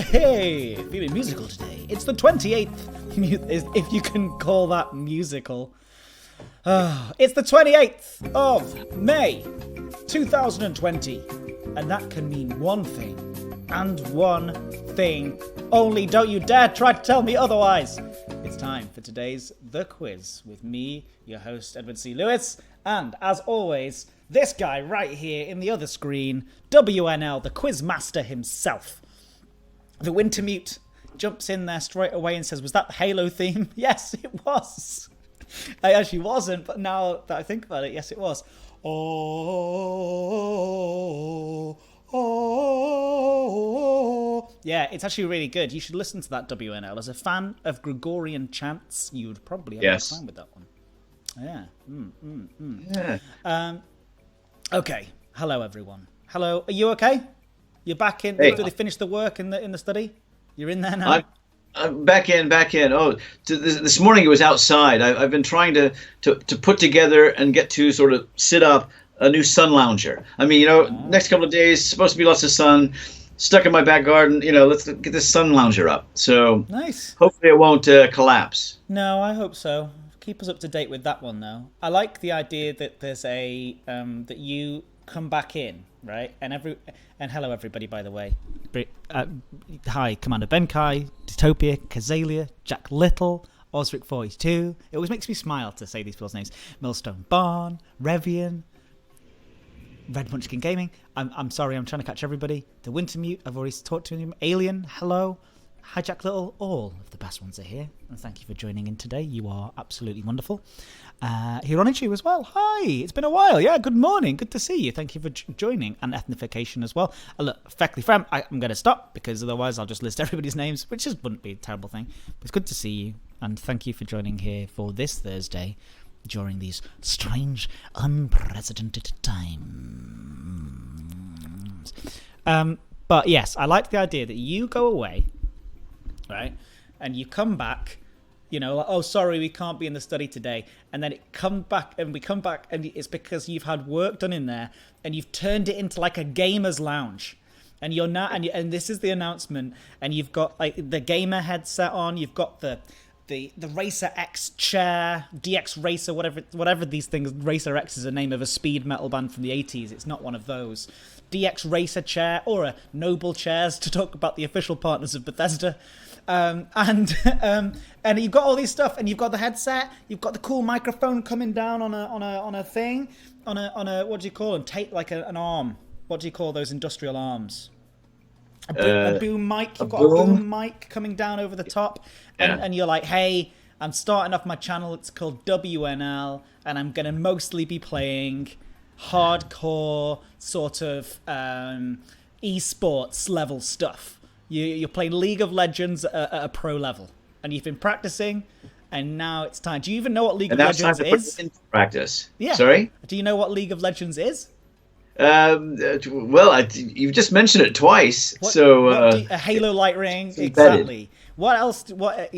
Hey, feeling musical today. It's the 28th, if you can call that musical. It's the 28th of May, 2020. And that can mean one thing, and one thing only. Don't you dare try to tell me otherwise. It's time for today's The Quiz with me, your host, Edward C. Lewis. And as always, this guy right here in the other screen, WNL, the quiz master himself. The Wintermute jumps in there straight away and says, was that the Halo theme? Yes, it was. I actually wasn't, but now that I think about it, yes, it was. Yeah, it's actually really good. You should listen to that, WNL. As a fan of Gregorian chants, you would probably have a time with that one. Yeah. Yeah. Okay. Hello, everyone. Hello. Are you okay? You're back in. Hey. Did they finish the work in the study? You're in there now? I'm back in. Oh, this morning it was outside. I've been trying to put together and get to sort of sit up a new sun lounger. I mean, next couple of days, supposed to be lots of sun. Stuck in my back garden. Let's get this sun lounger up. So nice. Hopefully it won't collapse. No, I hope so. Keep us up to date with that one, though. I like the idea that there's that you come back in, right? And hello, everybody, by the way. Hi, Commander Benkai, Ditopia, Kazalia, Jack Little, Osric42. It always makes me smile to say these people's names. Millstone Barn, Revian, Red Munchkin Gaming. I'm sorry, I'm trying to catch everybody. The Wintermute, I've already talked to him. Alien, hello. Hi, Jack Little. All of the best ones are here. And thank you for joining in today. You are absolutely wonderful. Hironichu as well. Hi, it's been a while. Yeah, good morning. Good to see you. Thank you for joining. And Ethnification as well. Look, Feckley Frem, I'm going to stop because otherwise I'll just list everybody's names, which just wouldn't be a terrible thing. But it's good to see you. And thank you for joining here for this Thursday during these strange, unprecedented times. But yes, I like the idea that you go away, right, and you come back, like, oh, sorry, we can't be in the study today, and then we come back, and it's because you've had work done in there, and you've turned it into like a gamer's lounge, and you're not, and this is the announcement, and you've got like the gamer headset on, you've got the Racer X chair, DX Racer, whatever these things. Racer X is a name of a speed metal band from the 80s. It's not one of those. DX Racer chair or a Noble Chairs to talk about the official partners of Bethesda. And you've got all these stuff, and you've got the headset, you've got the cool microphone coming down on a thing, on a what do you call them? Tape, like an arm. What do you call those industrial arms? A boom mic. You've got a boom mic coming down over the top, and you're like, hey, I'm starting off my channel. It's called WNL, and I'm gonna mostly be playing hardcore sort of esports level stuff. You're playing League of Legends at a pro level, and you've been practicing, and now it's time. Do you even know what League of Legends is? Into practice. Yeah. Sorry? Do you know what League of Legends is? Well, you've just mentioned it twice. A Halo Light Ring, exactly. What else? What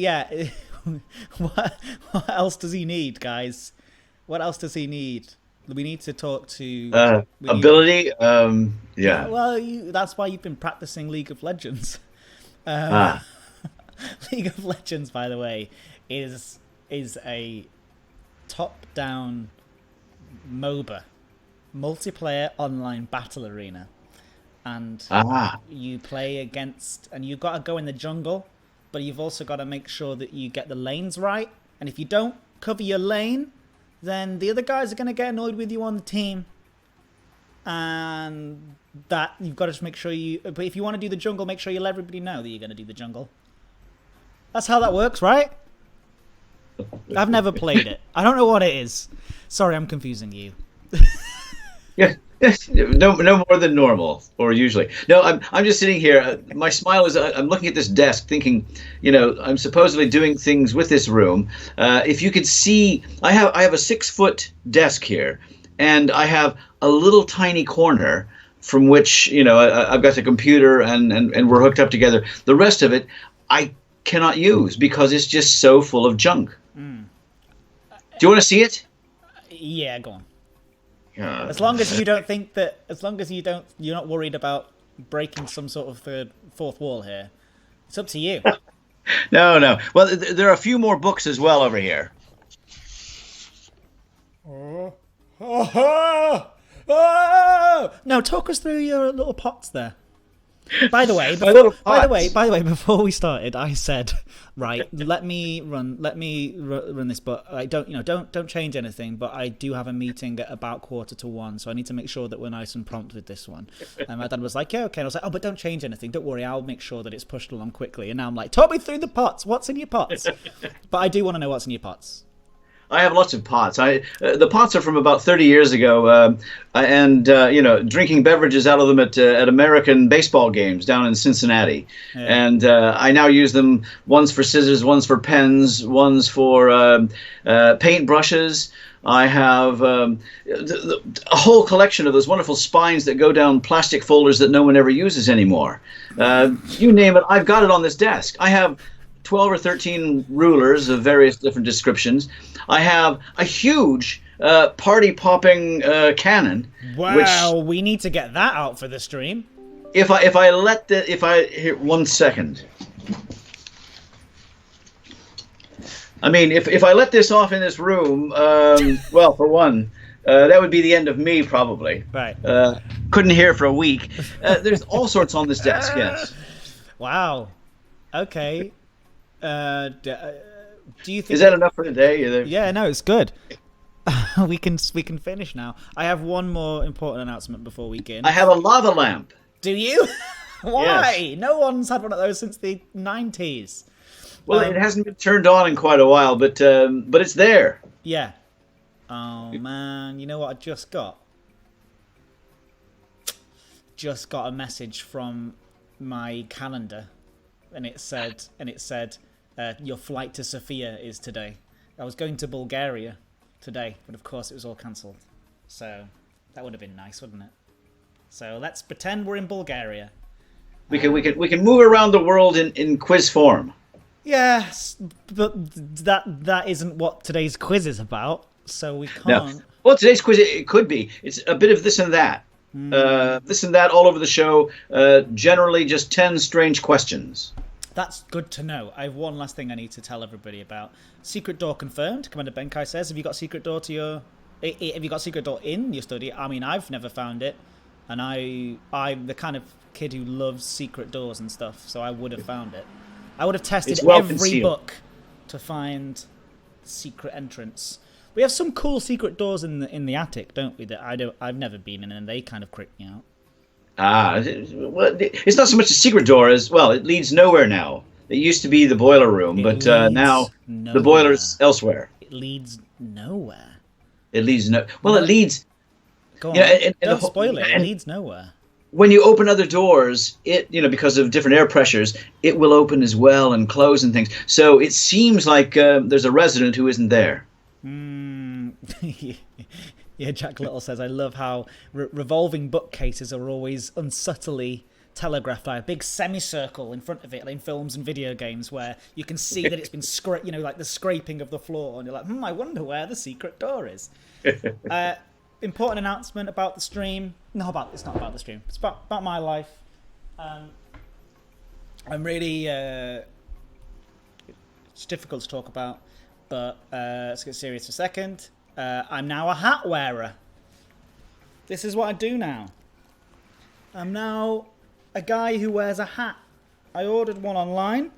else does he need, guys? What else does he need? We need to talk to ability. Yeah. Well, that's why you've been practicing League of Legends. League of Legends, by the way, is a top-down MOBA. Multiplayer online battle arena, and you play against, and you've got to go in the jungle, but you've also got to make sure that you get the lanes right, and if you don't cover your lane, then the other guys are going to get annoyed with you on the team, and that you've got to just make sure but if you want to do the jungle, make sure you let everybody know that you're going to do the jungle. That's how that works, right? I've never played it. I don't know what it is. Sorry, I'm confusing you. Yeah, no more than normal, or usually. No, I'm just sitting here. My smile is I'm looking at this desk, thinking, I'm supposedly doing things with this room. If you could see, I have a 6-foot desk here, and I have a little tiny corner from which I've got the computer and we're hooked up together. The rest of it I cannot use because it's just so full of junk. Do you want to see it? Yeah, go on. God. As long as you don't think that, you're not worried about breaking some sort of fourth wall here. It's up to you. No, no. Well, there are a few more books as well over here. Oh, oh, oh! No, talk us through your little pots there. By the way, by the way, before we started, I said, right, let me run this, but I don't change anything. But I do have a meeting at about 1:45, so I need to make sure that we're nice and prompt with this one. And my dad was like, yeah, okay. And I was like, oh, but don't change anything. Don't worry, I'll make sure that it's pushed along quickly. And now I'm like, talk me through the pots. What's in your pots? But I do want to know what's in your pots. I have lots of pots. The pots are from about 30 years ago, and drinking beverages out of them at American baseball games down in Cincinnati. Yeah. And I now use them. One's for scissors, one's for pens, one's for paint brushes. I have a whole collection of those wonderful spines that go down plastic folders that no one ever uses anymore. You name it, I've got it on this desk. I have 12 or 13 rulers of various different descriptions. I have a huge party-popping cannon. Wow, we need to get that out for the stream. Here, 1 second. I mean, if I let this off in this room, well, for one, that would be the end of me, probably. Right. Couldn't hear for a week. There's all sorts on this desk, yes. Wow. Okay. Do you think is that enough for today? Yeah, no, it's good. we can finish now. I have one more important announcement before we begin. I have a lava lamp. Do you? Why? Yes. No one's had one of those since the 90s. Well, it hasn't been turned on in quite a while, but it's there. Yeah. Oh man, you know what I just got? Just got a message from my calendar, and it said. Your flight to Sofia is today. I was going to Bulgaria today, but of course it was all cancelled. So that would have been nice, wouldn't it? So let's pretend we're in Bulgaria. We can move around the world in quiz form. Yes, but that isn't what today's quiz is about. So we can't. No. Well, today's quiz it could be. It's a bit of this and that. This and that all over the show. Generally, just 10 strange questions. That's good to know. I have one last thing I need to tell everybody about. Secret door confirmed. Commander Benkai says, have you got secret door in your study? I mean, I've never found it, and I'm the kind of kid who loves secret doors and stuff, so I would have found it. I would have tested every book to find secret entrance. We have some cool secret doors in the attic, don't we? That I've never been in, and they kind of creep me out. Well, it's not so much a secret door as, well, it leads nowhere now. It used to be the boiler room, but now nowhere. The boiler's elsewhere. It leads nowhere. It leads Well, it leads. Go on. Don't spoil it. It leads nowhere. When you open other doors, because of different air pressures, it will open as well and close and things. So it seems like there's a resident who isn't there. Yeah, Jack Little says, I love how revolving bookcases are always unsubtly telegraphed by a big semicircle in front of it, like in films and video games, where you can see that it's been like the scraping of the floor, and you're like, I wonder where the secret door is. Important announcement about the stream. It's not about the stream. It's about my life. I'm really... it's difficult to talk about, but let's get serious for a second. I'm now a hat wearer. This is what I do now. I'm now a guy who wears a hat. I ordered one online.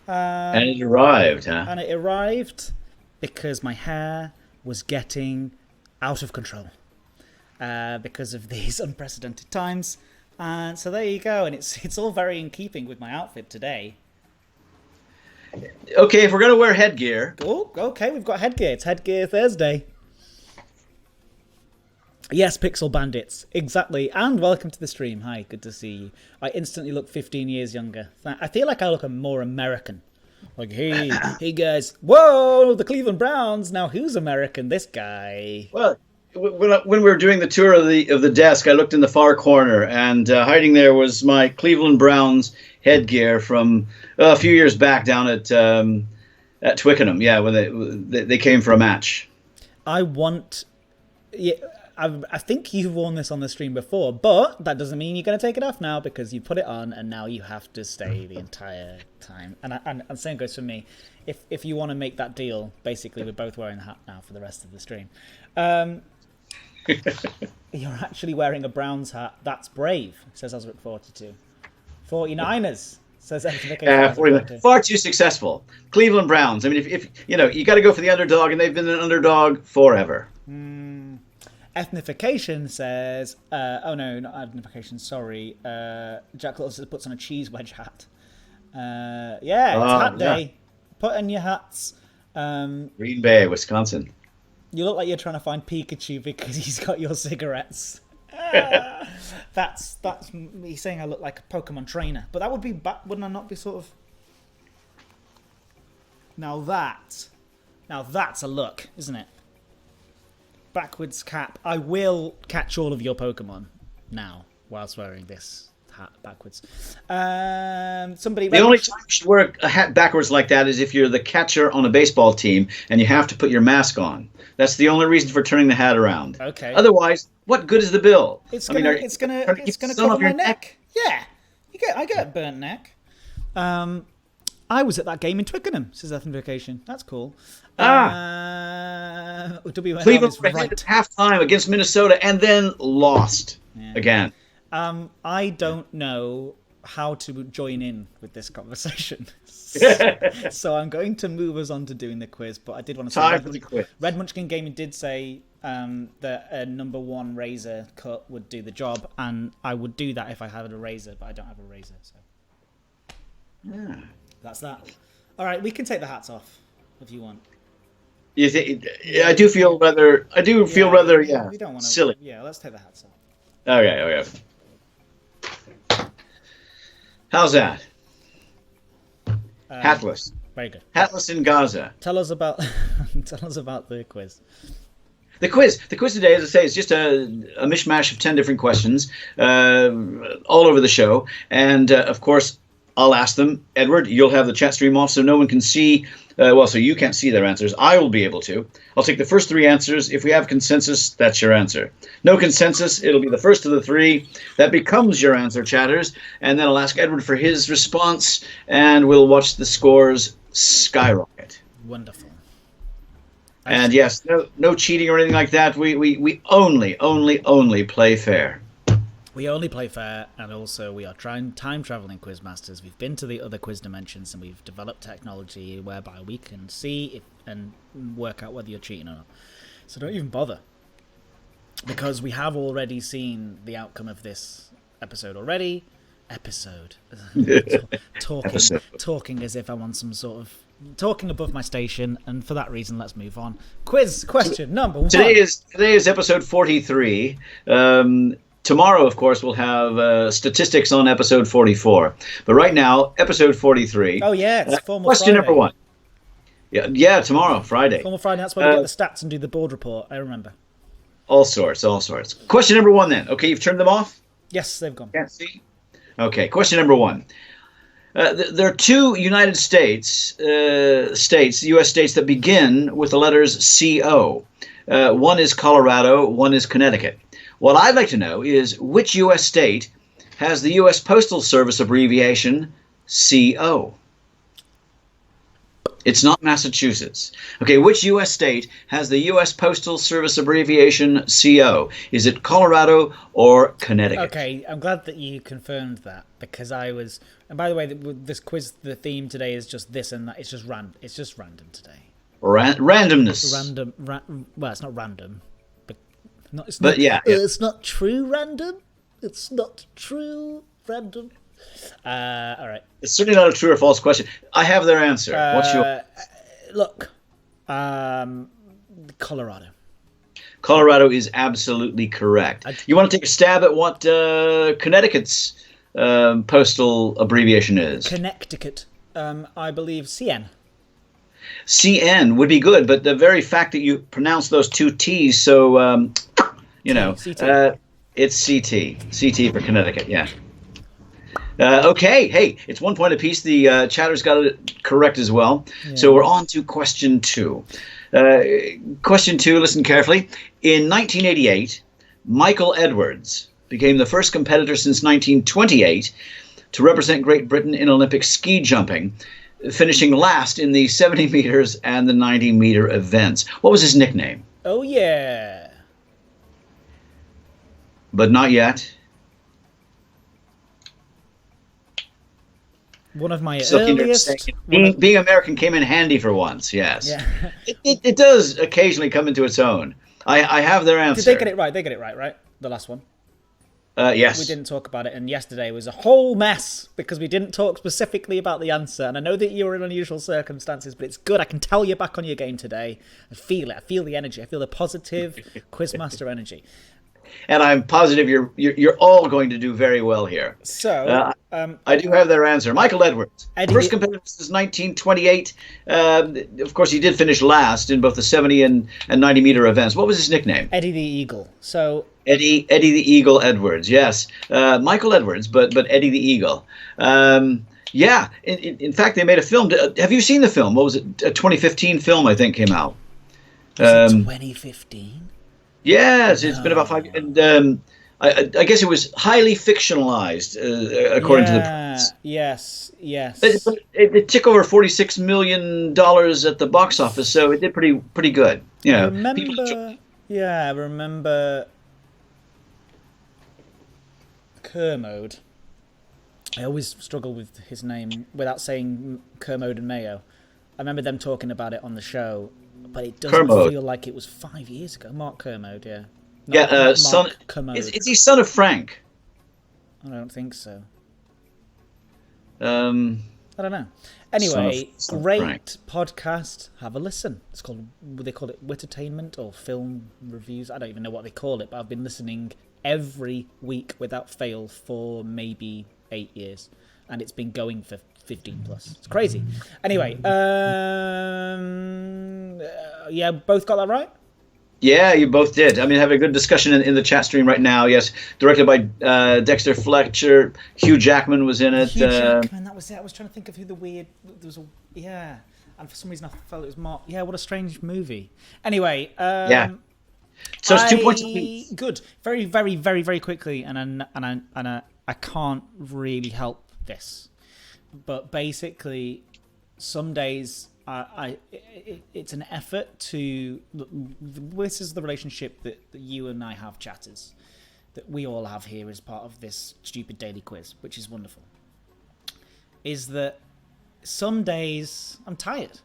And it arrived, huh? And it arrived because my hair was getting out of control because of these unprecedented times. And so there you go. And it's all very in keeping with my outfit today. Okay, if we're going to wear headgear. Oh, okay, we've got headgear. It's Headgear Thursday. Yes, Pixel Bandits. Exactly. And welcome to the stream. Hi, good to see you. I instantly look 15 years younger. I feel like I look more American. Like, hey guys. Whoa, the Cleveland Browns. Now who's American? This guy. Well, when we were doing the tour of the desk, I looked in the far corner, and hiding there was my Cleveland Browns headgear from a few years back down at Twickenham. Yeah, when they came for a match. I want Yeah, I think you've worn this on the stream before, but that doesn't mean you're going to take it off now because you put it on and now you have to stay the entire time. And same goes for me. If you want to make that deal, basically we're both wearing the hat now for the rest of the stream. You're actually wearing a Browns hat. That's brave, says Osric 42. 49ers. Says far too successful. Cleveland Browns. I mean, if you got to go for the underdog, and they've been an underdog forever. Ethnification says, oh no, not ethnification. Sorry, Jack Close puts on a cheese wedge hat. It's hat day. Yeah. Put in your hats. Green Bay, Wisconsin. You look like you're trying to find Pikachu because he's got your cigarettes. That's he's saying I look like a Pokemon trainer, but that would be wouldn't I not be sort of? Now that's a look, isn't it? Backwards cap. I will catch all of your Pokemon now whilst wearing this hat backwards. The only time you should wear a hat backwards like that is if you're the catcher on a baseball team and you have to put your mask on. That's the only reason for turning the hat around. Okay. Otherwise, what good is the bill? It's gonna cover my neck. Yeah, I get a burnt neck. I was at that game in Twickenham, says Ethnification. That's cool. WNL Cleveland is right. At halftime against Minnesota and then lost again. I don't know how to join in with this conversation. So I'm going to move us on to doing the quiz, but I did want to say for the quiz. Red Munchkin Gaming did say that a number one razor cut would do the job, and I would do that if I had a razor, but I don't have a razor, so that's that. All right, we can take the hats off if you want. You think? I do feel rather. We don't want to, silly. Yeah, let's take the hats off. Okay. How's that? Hatless. Very good. Hatless in Gaza. Tell us about the quiz. The quiz today, as I say, is just a mishmash of 10 different questions all over the show. And, of course, I'll ask them. Edward, you'll have the chat stream off so no one can see. So you can't see their answers. I will be able to. I'll take the first three answers. If we have consensus, that's your answer. No consensus, it'll be the first of the three. That becomes your answer, chatters. And then I'll ask Edward for his response, and we'll watch the scores skyrocket. Wonderful. And yes, no cheating or anything like that. We only play fair. We only play fair, and also we are time traveling quiz masters. We've been to the other quiz dimensions, and we've developed technology whereby we can see and work out whether you're cheating or not. So don't even bother, because we have already seen the outcome of this episode already. Talking as if I'm on some sort of talking above my station, and for that reason, let's move on. Quiz question number 1. Today is episode 43. Tomorrow, of course, we'll have statistics on episode 44. But right now, episode 43. Oh, yeah, it's formal question Friday. Number 1. Yeah, tomorrow, Friday. Formal Friday, that's where we get the stats and do the board report, I remember. All sorts. Question number 1, then. Okay, you've turned them off? Yes, they've gone. Can't see? Okay, question number 1. There are two United States, U.S. states that begin with the letters C-O. One is Colorado, one is Connecticut. What I'd like to know is which U.S. state has the U.S. Postal Service abbreviation CO? It's not Massachusetts. Okay, which U.S. state has the U.S. Postal Service abbreviation CO? Is it Colorado or Connecticut? Okay, I'm glad that you confirmed that, because I was... And by the way, this quiz, the theme today is just this and that. It's just random today. Randomness. Well, it's not random. It's not true random. It's not true random. All right. It's certainly not a true or false question. I have their answer. What's your... Look, Colorado. Colorado is absolutely correct. You want to take a stab at what Connecticut's postal abbreviation is? Connecticut. I believe CN. CN would be good, but the very fact that you pronounce those two T's so, CT. It's CT. CT for Connecticut, yeah. Okay, hey, it's 1 point apiece. The chatter's got it correct as well. So we're on to question two. Question two, listen carefully. In 1988, Michael Edwards became the first competitor since 1928 to represent Great Britain in Olympic ski jumping, finishing last in the 70 meters and the 90-meter events. What was his nickname? Oh, yeah. But not yet. One of my So earliest... being American came in handy for once, yes. Yeah. It does occasionally come into its own. I have their answer. Did they get it right? They get it right? The last one. Yes. We didn't talk about it, and yesterday was a whole mess because we didn't talk specifically about the answer. And I know that you're in unusual circumstances, but it's good. I can tell you're back on your game today. I feel it. I feel the energy. I feel the positive Quizmaster energy. And I'm positive you're all going to do very well here. So I do have their answer. Michael Edwards, Eddie, first competitor since 1928. Of course, he did finish last in both the 70 and 90-meter events. What was his nickname? Eddie the Eagle. So Eddie the Eagle Edwards. Yes, Michael Edwards, but Eddie the Eagle. Yeah. In fact, they made a film. Have you seen the film? What was it? A 2015 film, I think, came out. 2015. Yes, it's been about 5 years. And I guess it was highly fictionalized, according to the press. Yes. It took over $46 million at the box office, so it did pretty good. You know, I remember Kermode. I always struggle with his name without saying Kermode and Mayo. I remember them talking about it on the show. But it doesn't feel like it was 5 years ago. Mark Kermode, yeah. Son. Is he son of Frank? I don't think so. I don't know. Anyway, great Frank. podcast. Have a listen. It's called, they call it Wittertainment or Film Reviews. I don't even know what they call it, but I've been listening every week without fail for maybe 8 years. And it's been going for 15 plus. It's crazy. Anyway, yeah, both got that right? Yeah, you both did. I mean, having a good discussion in the chat stream right now. Yes, directed by Dexter Fletcher. Hugh Jackman was in it. Hugh Jackman, that was it. I was trying to think of who the weird... Yeah, and for some reason I felt it was Mark. Yeah, what a strange movie. Anyway, yeah. So it's 2 points apiece. Good. Very, very, very, very quickly, and I can't really help this. But basically, some days it's an effort to... This is the relationship that you and I have, chatters, that we all have here as part of this stupid daily quiz, which is wonderful, is that some days I'm tired,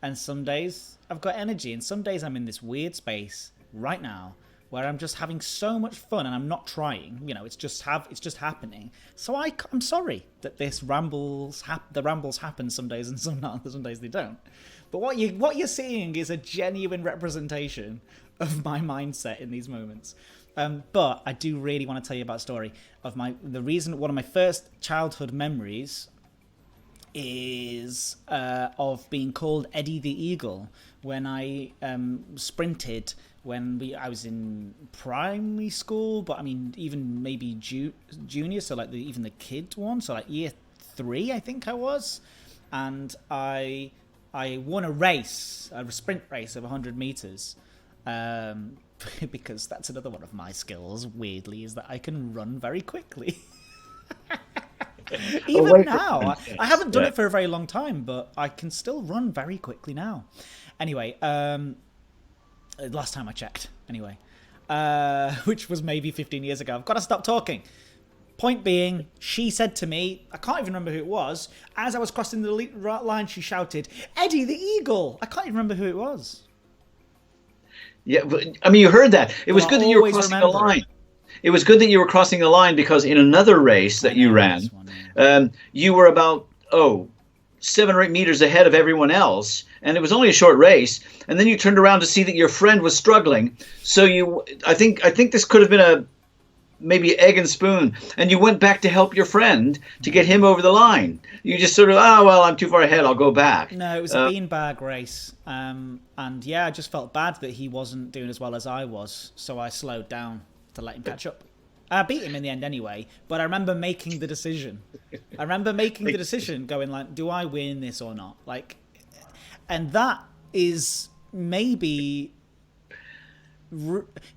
and some days I've got energy, and some days I'm in this weird space right now where I'm just having so much fun and I'm not trying. You know, it's just happening. So I'm sorry that the rambles happen some days and some days they don't. But what you're seeing is a genuine representation of my mindset in these moments. But I do really want to tell you about a story of one of my first childhood memories is of being called Eddie the Eagle when I sprinted when I was in primary school, but I mean even maybe junior, so like even the kid one, so like year 3 I think I was, and I won a sprint race of 100 meters, because that's another one of my skills, weirdly, is that I can run very quickly. Even now, I haven't done it for a very long time, but I can still run very quickly now. Anyway, last time I checked, anyway, which was maybe 15 years ago. I've got to stop talking. Point being, she said to me, I can't even remember who it was, as I was crossing the line, she shouted, "Eddie the Eagle!" I can't even remember who it was. Yeah, but, I mean, you heard that. It was good that you were crossing the line. It was good that you were crossing the line, because in another race that you ran, you were about 7 or 8 meters ahead of everyone else, and it was only a short race. And then you turned around to see that your friend was struggling. So I think this could have been maybe egg and spoon, and you went back to help your friend to get him over the line. You just sort of, I'm too far ahead, I'll go back. No, it was a beanbag race, and yeah, I just felt bad that he wasn't doing as well as I was, so I slowed down to let him catch up. I beat him in the end anyway, but I remember making the decision. Going like, do I win this or not? Like, and that is maybe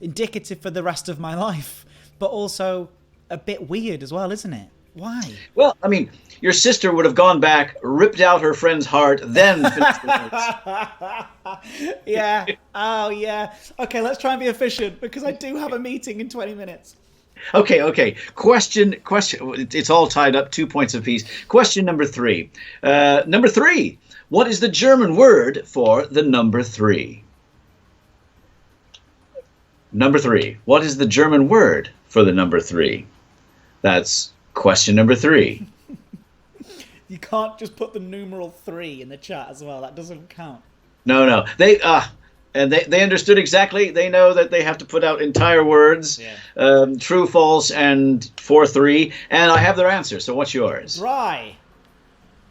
indicative for the rest of my life, but also a bit weird as well, isn't it? Why? Well, I mean, your sister would have gone back, ripped out her friend's heart, then finished the notes. Yeah. Oh, yeah. Okay, let's try and be efficient because I do have a meeting in 20 minutes. Okay. Question. It's all tied up, 2 points apiece. Question number 3. Number 3. What is the German word for the number 3? Number 3. What is the German word for the number 3? That's question number 3. You can't just put the numeral 3 in the chat as well. That doesn't count. No. They understood exactly. They know that they have to put out entire words, true, false, and 4, 3. And I have their answer. So what's yours? Dry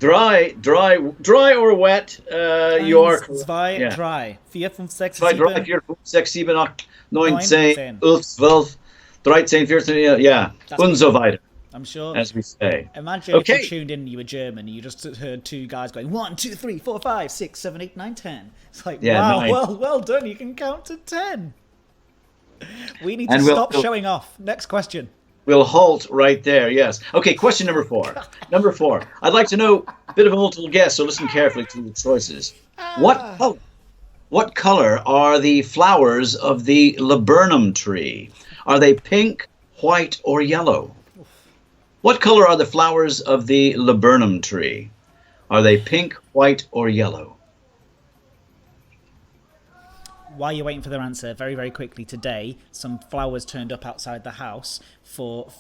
or wet. You are correct. Dry. 4, 5, 6, 7. 2, 3, 4, 5, 6, 7, 8, 9, 10, 11, 12, 13, 14, yeah. Und so weiter. I'm sure. As we say. Imagine if you tuned in and you were German and you just heard 2 guys going 1, 2, 3, 4, 5, 6, 7, 8, 9, 10. It's like, wow, 9. Well done. You can count to 10. We need to stop showing off. Next question. We'll halt right there, yes. Okay, question number 4. Number 4. I'd like to know a bit of a multiple guess, so listen carefully to the choices. What color are the flowers of the laburnum tree? Are they pink, white, or yellow? What color are the flowers of the laburnum tree? Are they pink, white, or yellow? While you're waiting for their answer, very, very quickly today, some flowers turned up outside the house for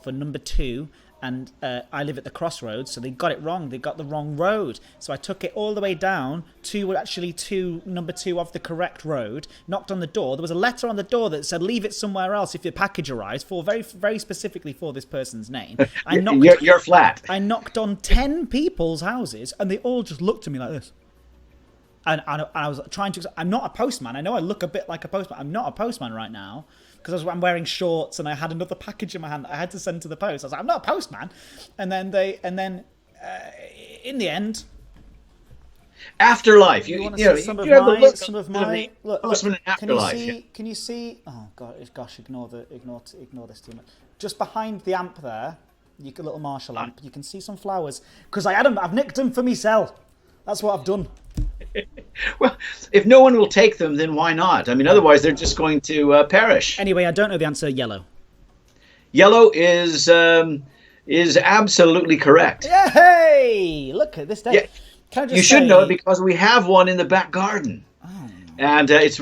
number 2. And I live at the crossroads, so they got it wrong. They got the wrong road. So I took it all the way down to number 2 of the correct road, knocked on the door. There was a letter on the door that said, leave it somewhere else if your package arrives, for very, very specifically for this person's name. You're flat. I knocked on 10 people's houses, and they all just looked at me like this. And I was trying to... I'm not a postman. I know I look a bit like a postman. I'm not a postman right now. Because I'm wearing shorts and I had another package in my hand that I had to send to the post. I was like, I'm not a postman. And then in the end, Afterlife. You have some of my look, postman in Afterlife. Can you see? Oh gosh, ignore this too much. Just behind the amp there, a little Marshall amp. You can see some flowers because I've nicked them for myself. That's what I've done. Well, if no one will take them, then why not? I mean, otherwise they're just going to perish. Anyway, I don't know the answer. Yellow. Yellow is absolutely correct. Yay! Look at this day. Yeah. You should know it because we have one in the back garden. Oh. And it's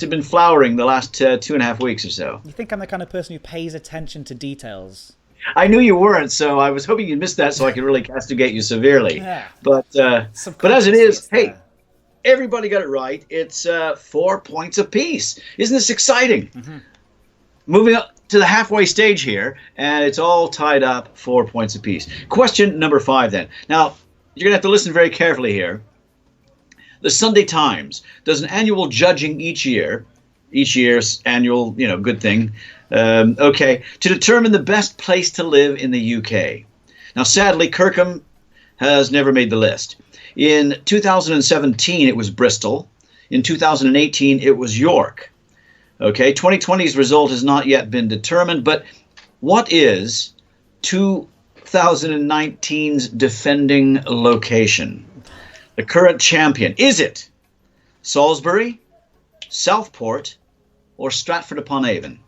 been flowering the last 2.5 weeks or so. You think I'm the kind of person who pays attention to details? I knew you weren't, so I was hoping you'd miss that so I could really castigate you severely. Yeah. But as it is, hey, everybody got it right. It's 4 points apiece. Isn't this exciting? Mm-hmm. Moving up to the halfway stage here, and it's all tied up 4 points apiece. Question number 5 then. Now, you're going to have to listen very carefully here. The Sunday Times does an annual judging each year. Each year's annual, good thing. To determine the best place to live in the UK. Now, sadly, Kirkham has never made the list. In 2017, it was Bristol. In 2018, it was York. 2020's result has not yet been determined, but what is 2019's defending location? The current champion. Is it Salisbury, Southport, or Stratford-upon-Avon?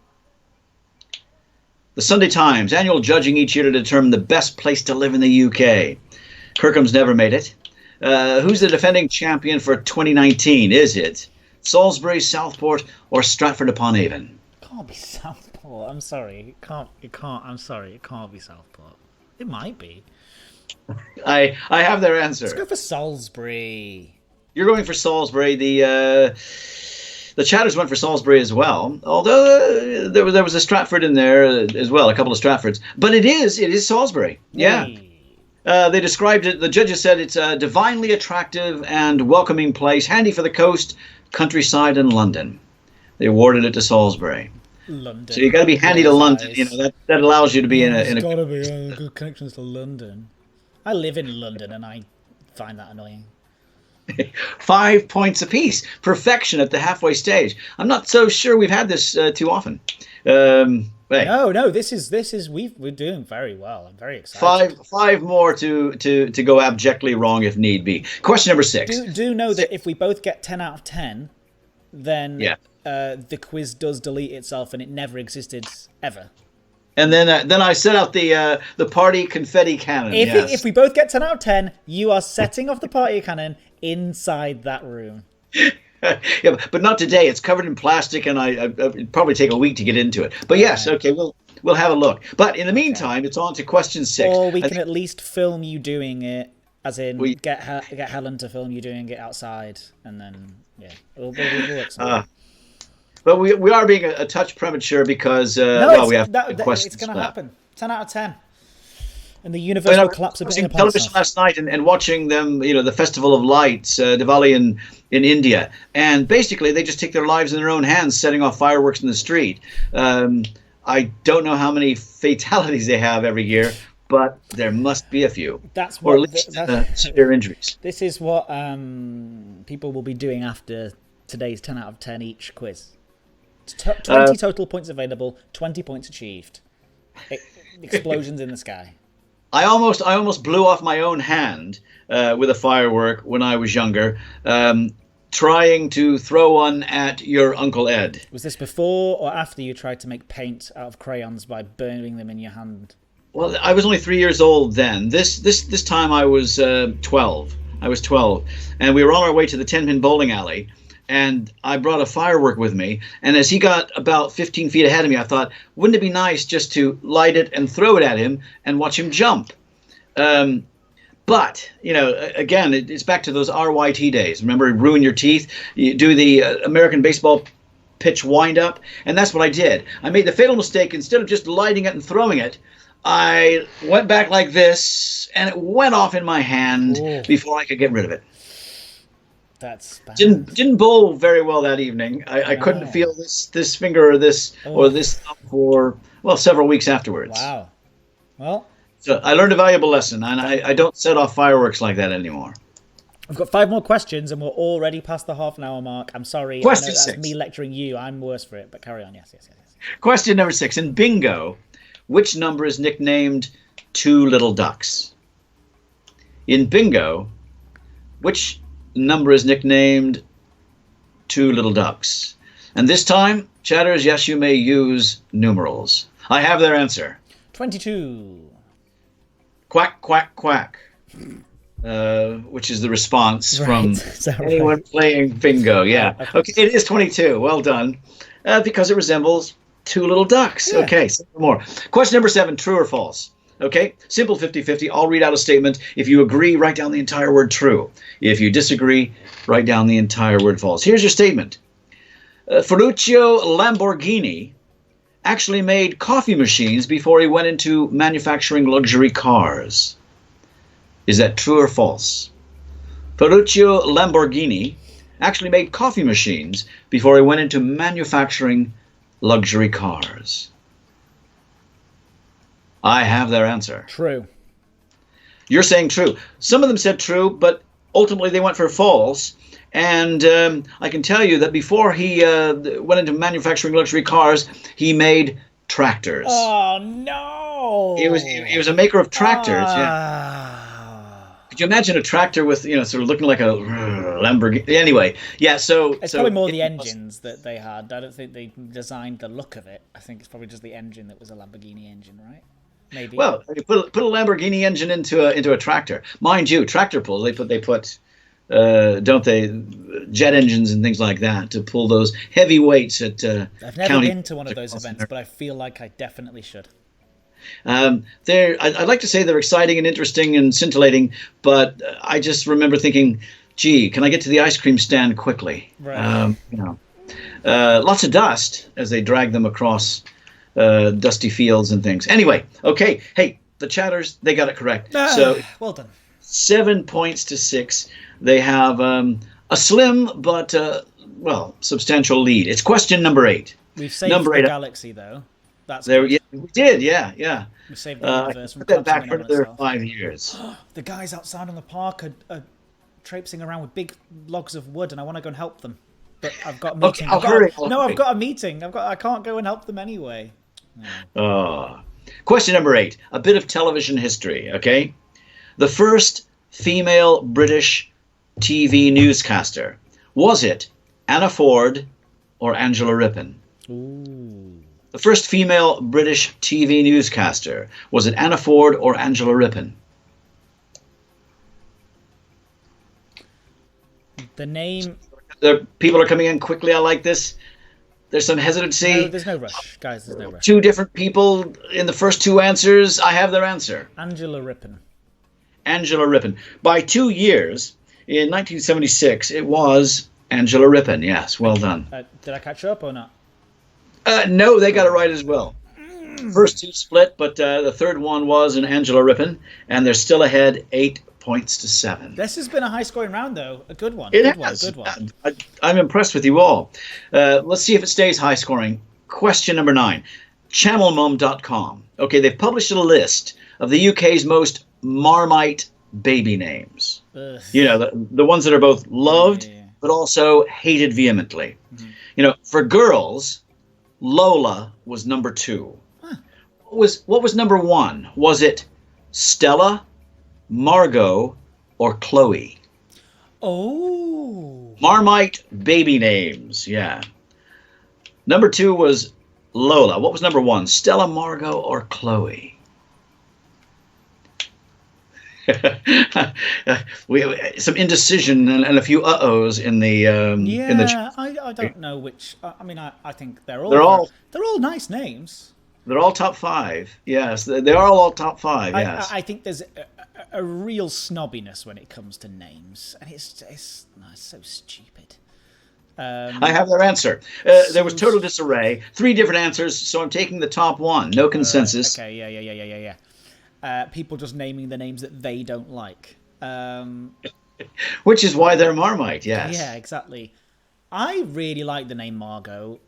The Sunday Times, annual judging each year to determine the best place to live in the UK. Kirkham's never made it. Who's the defending champion for 2019? Is it Salisbury, Southport, or Stratford-upon-Avon? It can't be Southport. I'm sorry. I'm sorry. It can't be Southport. It might be. I have their answer. Let's go for Salisbury. You're going for Salisbury. The chatters went for Salisbury as well, although there was a Stratford in there as well, a couple of Stratfords. But it is Salisbury. Yeah. They described it, the judges said it's a divinely attractive and welcoming place, handy for the coast, countryside, and London. They awarded it to Salisbury. London. So you got to be handy to London. You know that allows you to be in a. It's got to be good connections to London. I live in London, and I find that annoying. 5 points apiece. Perfection at the halfway stage. I'm not so sure we've had this too often. Hey. No. This is we're doing very well. I'm very excited. Five more to go abjectly wrong if need be. Question number 6. Do know that if we both get 10 out of 10, then the quiz does delete itself and it never existed ever. And then I set out the party confetti cannon. If we both get 10 out of 10, you are setting off the party cannon inside that room. Yeah, but not today. It's covered in plastic, and it'd probably take a week to get into it. But yes, okay, we'll have a look. But in the meantime, it's on to question 6. Or we can at least film you doing it, as in get Helen to film you doing it outside, and then we'll work something. But we are being a touch premature because we have questions. It's going to happen. 10 out of 10. And the universe will collapse a bit upon television itself. last night and watching them, the Festival of Lights, Diwali in India, and basically they just take their lives in their own hands, setting off fireworks in the street. I don't know how many fatalities they have every year, but there must be a few. That's what, or at least severe injuries. This is what people will be doing after today's 10 out of 10 each quiz. 20 total points available, 20 points achieved. Explosions in the sky. I almost blew off my own hand with a firework when I was younger, trying to throw one at your Uncle Ed. Was this before or after you tried to make paint out of crayons by burning them in your hand? Well, I was only 3 years old then. This time I was 12. I was 12, and we were on our way to the 10-pin bowling alley. And I brought a firework with me. And as he got about 15 feet ahead of me, I thought, wouldn't it be nice just to light it and throw it at him and watch him jump? But, again, it's back to those RYT days. Remember, ruin your teeth? You do the American baseball pitch wind-up. And that's what I did. I made the fatal mistake. Instead of just lighting it and throwing it, I went back like this, and it went off in my hand before I could get rid of it. That's bad. Didn't bowl very well that evening. I couldn't feel this finger or this thumb for several weeks afterwards. Wow. Well, so I learned a valuable lesson, and I don't set off fireworks like that anymore. I've got 5 more questions, and we're already past the half-an-hour mark. I'm sorry. Question that's 6. Me lecturing you. I'm worse for it, but carry on. Yes. Question number 6. In bingo, which number is nicknamed Two Little Ducks? In bingo, which number is nicknamed Two Little Ducks? And this time, chatters, yes, you may use numerals. I have their answer. 22. Quack, quack, quack. Which is the response from anyone playing bingo. Yeah. Okay, it is 22. Well done. Because it resembles two little ducks. Yeah. Okay, some more. Question number 7, true or false? Okay, simple 50-50. I'll read out a statement. If you agree, write down the entire word true. If you disagree, write down the entire word false. Here's your statement. Ferruccio Lamborghini actually made coffee machines before he went into manufacturing luxury cars. Is that true or false? Ferruccio Lamborghini actually made coffee machines before he went into manufacturing luxury cars. I have their answer. True. You're saying true. Some of them said true, but ultimately they went for false. And I can tell you that before he went into manufacturing luxury cars, he made tractors. Oh, no. He was a maker of tractors. Yeah. Could you imagine a tractor with, sort of looking like a Lamborghini? Anyway, yeah, so... It's probably more the engines that they had. I don't think they designed the look of it. I think it's probably just the engine that was a Lamborghini engine, right? Maybe. Well, you put a Lamborghini engine into a tractor. Mind you, tractor pulls, they put don't they, jet engines and things like that to pull those heavy weights at I've never been to one of those events, but I feel like I definitely should. I'd like to say they're exciting and interesting and scintillating, but I just remember thinking, gee, can I get to the ice cream stand quickly? Right. Lots of dust as they drag them across dusty fields and things. Anyway, okay. Hey, the chatters, they got it correct. So well done. 7 points to 6. They have a slim but substantial lead. It's question number 8. We've saved Number the 8. galaxy, though. That's There, good. yeah, we did. Yeah, yeah. We saved the universe from Put that collapsing back in for on another itself. 5 years. The guys outside on the park are traipsing around with big logs of wood, and I want to go and help them. But I've got a meeting. Okay, I'll hurry. I've got a meeting. I can't go and help them anyway. Question number 8. A bit of television history, okay? The first female British TV newscaster. Was it Anna Ford or Angela Rippon? Ooh. The first female British TV newscaster. Was it Anna Ford or Angela Rippon? The name... The people are coming in quickly. I like this. There's some hesitancy. No, there's no rush. Guys, there's no rush. 2 different people in the first 2 answers. I have their answer. Angela Rippon. Angela Rippon. By 2 years, in 1976, it was Angela Rippon. Yes, well done. Did I catch up or not? No, they got it right as well. First 2 split, but the third one was an Angela Rippon, and they're still ahead 8 points to 7. This has been a high-scoring round, though. A good one. It Good has. one. I'm impressed with you all. Let's see if it stays high-scoring. Question number 9. Channelmum.com. Okay, they've published a list of the UK's most Marmite baby names. Ugh. You know, the ones that are both loved, Yeah. but also hated vehemently. Mm-hmm. You know, for girls, Lola was number 2. Huh. What was number 1? Was it Stella, Margot, or Chloe? Oh. Marmite baby names, yeah. Number 2 was Lola. What was number 1? Stella, Margot, or Chloe? Some indecision and a few uh-ohs in the Yeah, in the. I don't know which. I mean, I think they're all nice names. They're all top 5. Yes, they are all top 5. Yes. I think there's a real snobbiness when it comes to names, and it's so stupid. I have their answer. There was total disarray. 3 different answers, so I'm taking the top 1. No consensus. Okay, yeah. People just naming the names that they don't like. Which is why they're Marmite, yes. Yeah, exactly. I really like the name Margot,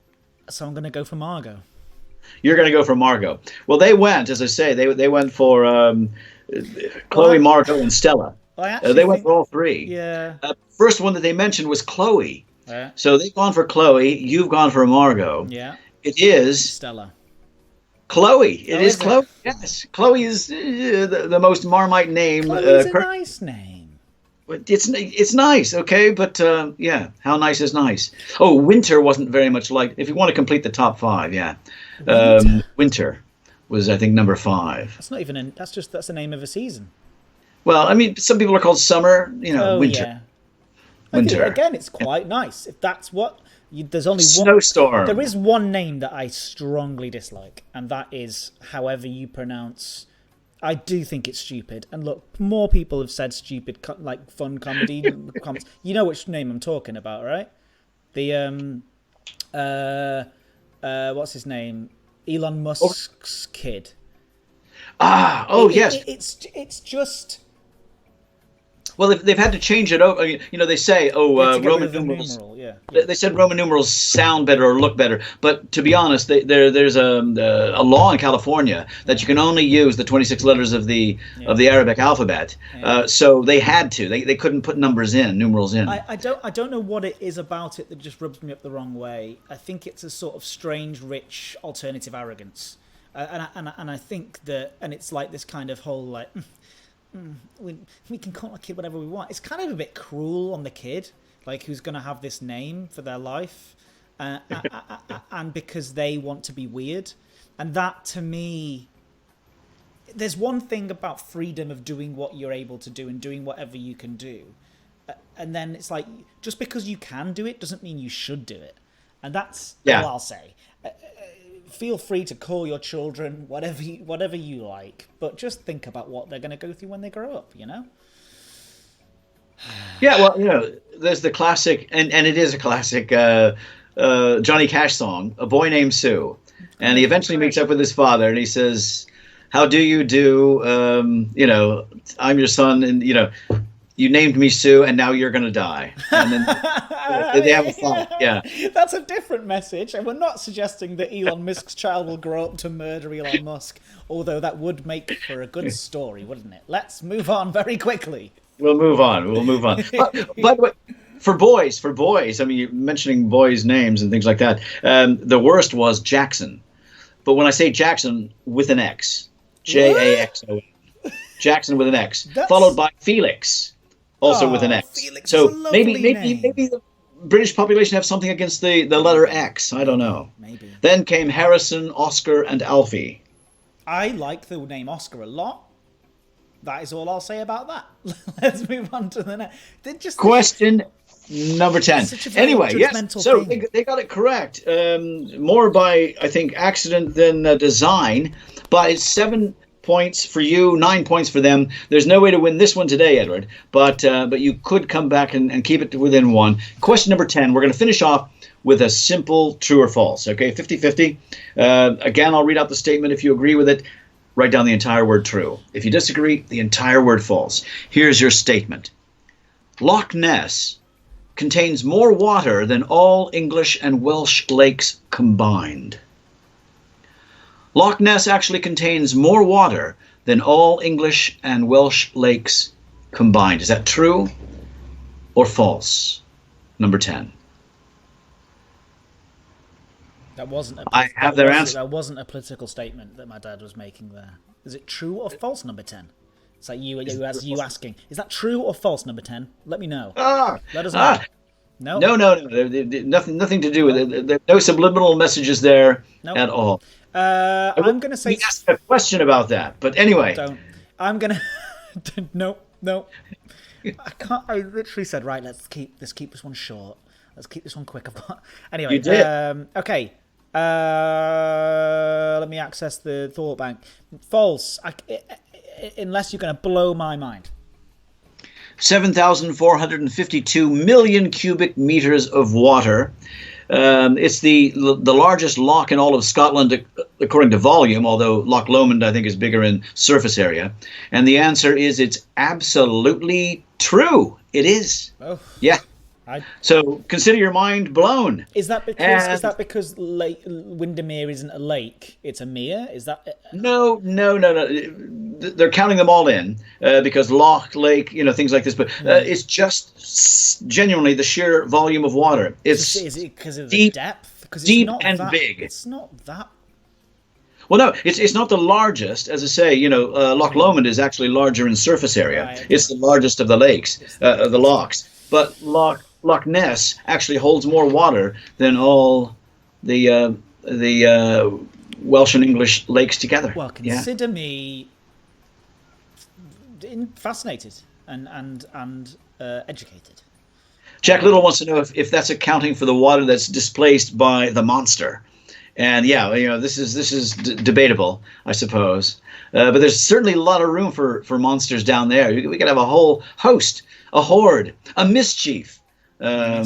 so I'm going to go for Margot. You're going to go for Margot. Well, they went, as I say, they went for Chloe, Margot, and Stella. They went for all 3. Yeah. First one that they mentioned was Chloe. Yeah. So they've gone for Chloe. You've gone for Margot. Yeah. It is Stella. Chloe. It is Chloe. It? Yes. Chloe is the most Marmite name. Chloe's a nice name. It's nice, okay? But, yeah, how nice is nice? Oh, Winter wasn't very much like... If you want to complete the top 5, yeah. Winter was, I think, number 5. That's not even... that's the name of a season. Well, I mean, some people are called summer, winter. Yeah. Winter. Again, it's quite nice. If that's what... there's only Snowstorm. There is one name that I strongly dislike, and that is however you pronounce... I do think it's stupid. And look, more people have said stupid, like fun comedy comments. You know which name I'm talking about, right? The, what's his name? Elon Musk's kid. Yes. It's just... Well, they've had to change it over. They say, Roman numerals. Yeah. They said Roman numerals sound better or look better. But to be honest, there's a law in California that you can only use the 26 letters of the Arabic alphabet. Yeah. So they had to. They couldn't put numerals in. I don't know what it is about it that just rubs me up the wrong way. I think it's a sort of strange, rich, alternative arrogance, and I think that, and it's like this kind of whole like. We can call a kid whatever we want. It's kind of a bit cruel on the kid, like who's going to have this name for their life, and because they want to be weird. And that, to me, there's one thing about freedom of doing what you're able to do and doing whatever you can do, and then it's like just because you can do it doesn't mean you should do it, and that's all I'll say. Feel free to call your children whatever you like, but just think about what they're going to go through when they grow up, Yeah, well, there's the classic, and it is a classic Johnny Cash song, A Boy Named Sue. And he eventually meets up with his father, and he says, how do you do? I'm your son, and, you you named me Sue, and now you're going to die. And then they have a fight. Yeah. That's a different message, and we're not suggesting that Elon Musk's child will grow up to murder Elon Musk, although that would make for a good story, wouldn't it? Let's move on very quickly. We'll move on. By the way, for boys, I mean, you're mentioning boys' names and things like that. The worst was Jackson. But when I say Jackson, with an X. Jaxon. Jackson with an X. Followed by Felix, also with an X. Felix so is a lovely maybe the British population have something against the letter X. I don't know. Maybe. Then came Harrison, Oscar, and Alfie. I like the name Oscar a lot. That is all I'll say about that. Let's move on to the next. Question number 10. Anyway, yes. So they got it correct. More by, I think, accident than design. But it's 7 points for you, 9 points for them. There's no way to win this one today, Edward. But you could come back and keep it within one. Question number 10. We're going to finish off with a simple true or false. Okay, 50-50. Again, I'll read out the statement. If you agree with it, write down the entire word true. If you disagree, the entire word false. Here's your statement. Loch Ness contains more water than all English and Welsh lakes combined. Loch Ness actually contains more water than all English and Welsh lakes combined. Is that true or false? Number 10. That wasn't answer. That wasn't a political statement that my dad was making there. Is it true or false, number 10? It's like you asking. Is that true or false, number 10? Let me know. Let us know. No. Nothing to do with it. There are no subliminal messages there at all. I'm going to say... We asked a question about that, but anyway. I'm going to... No. I can't... I literally said, right, let's keep this one short. Let's keep this one quick. Anyway. You did. Okay. Let me access the thought bank. False. Unless you're going to blow my mind. 7,452 million cubic meters of water. It's the largest loch in all of Scotland, according to volume, although Loch Lomond, I think, is bigger in surface area. And the answer is it's absolutely true. It is. Oh. Yeah. So consider your mind blown. Is that because Windermere isn't a lake? It's a mere? Is that... No. They're counting them all in because Loch, Lake, things like this. But it's just genuinely the sheer volume of water. Is it because of the depth? Because deep and big. It's not that. Well, no, it's not the largest. As I say, Loch Lomond is actually larger in surface area. Right. It's the largest of the lakes, the lochs. But Loch Ness actually holds more water than all the Welsh and English lakes together. Well, consider me fascinated and educated. Jack Little wants to know if that's accounting for the water that's displaced by the monster. And this is debatable, I suppose. But there's certainly a lot of room for monsters down there. We could have a whole host, a horde, a mischief. A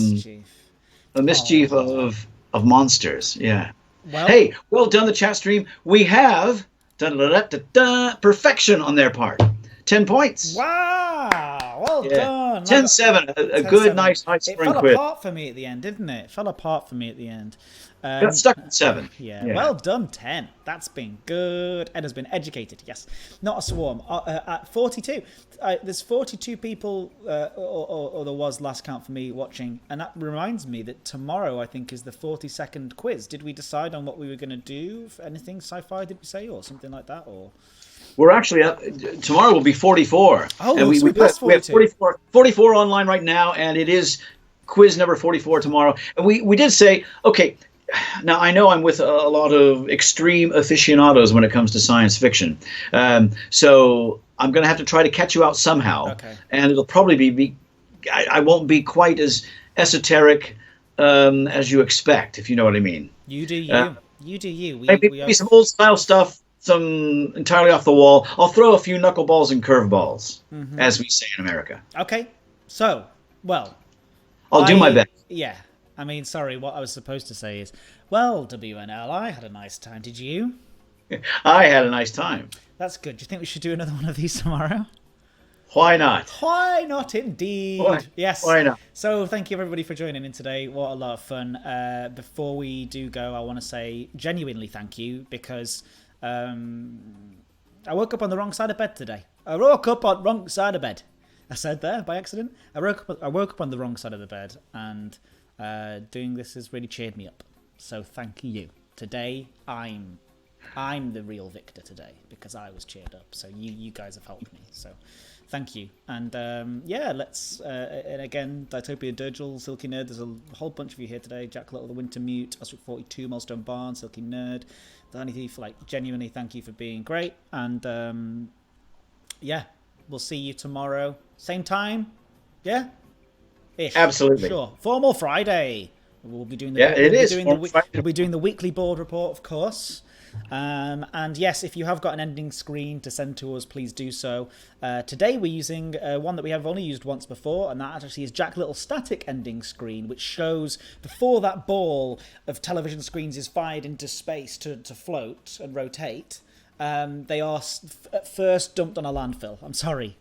mischief of monsters. Yeah. Well, hey, well done, the chat stream. We have perfection on their part. 10 points. Wow. Well done. 10-7. A good, nice, high-scoring quiz. It fell apart for me at the end, didn't it? It fell apart for me at the end. Got stuck at 7. Yeah. Well done, 10. That's been good. Ed has been educated. Yes. Not a swarm. At 42. There's 42 people, or there was last count for me watching. And that reminds me that tomorrow, I think, is the 42nd quiz. Did we decide on what we were going to do? Anything sci-fi, did we say? Or something like that? Or... We're actually tomorrow will be 44. Oh, and we have 44 online right now, and it is quiz number 44 tomorrow. And we did say, okay, now I know I'm with a lot of extreme aficionados when it comes to science fiction, so I'm going to have to try to catch you out somehow. Okay. And it'll probably be I won't be quite as esoteric as you expect, if you know what I mean. You do you. You do you. Maybe some old style stuff. Some entirely off the wall. I'll throw a few knuckleballs and curveballs, as we say in America. Okay. So, well. I'll do my best. Yeah. I mean, sorry, what I was supposed to say is, well, WNL, I had a nice time. Did you? I had a nice time. That's good. Do you think we should do another one of these tomorrow? Why not? Why not indeed? Yes. Why not? So thank you everybody for joining in today. What a lot of fun. Before we do go, I want to say genuinely thank you because I woke up on the wrong side of bed today. I woke up on the wrong side of bed. I said there by accident. I woke up on the wrong side of the bed, and doing this has really cheered me up. So thank you. Today I'm the real victor today because I was cheered up. So you guys have helped me. So thank you. And let's and again, Ditopia, Dirgil, Silky Nerd. There's a whole bunch of you here today. Jack Little, The Winter Mute, Osric 42, Milestone Barn, Silky Nerd, Danny Thief. Like genuinely, thank you for being great. And we'll see you tomorrow, same time. Yeah. Ish. Absolutely. Sure. Formal Friday. We'll be doing the we'll be doing the weekly board report, of course. And yes, if you have got an ending screen to send to us, please do so. Today we're using one that we have only used once before, and that actually is Jack Little's static ending screen, which shows before that ball of television screens is fired into space to float and rotate. They are at first dumped on a landfill. I'm sorry.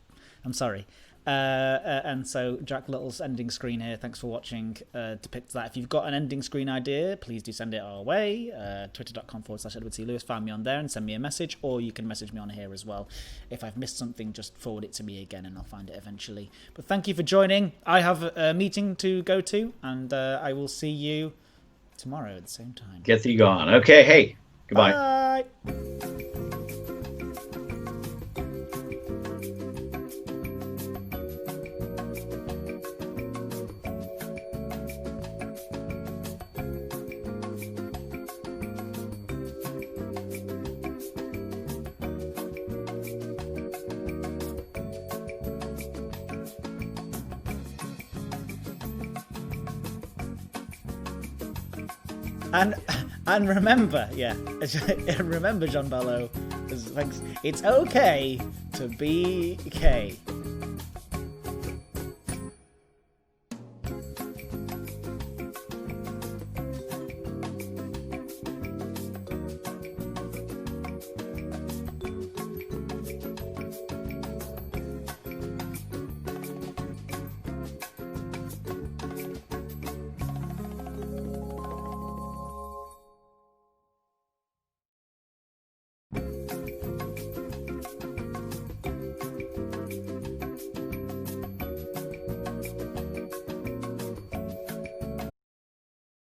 And so Jack Little's ending screen here, thanks for watching, depicts that. If you've got an ending screen idea, please do send it our way. Twitter.com/EdwardClewis. Find me on there and send me a message, or you can message me on here as well. If I've missed something, just forward it to me again and I'll find it eventually. But thank you for joining. I have a meeting to go to, and I will see you tomorrow at the same time. Get thee gone. Okay, hey, goodbye. Bye. And remember, remember, John Bello, thanks. It's okay to be K.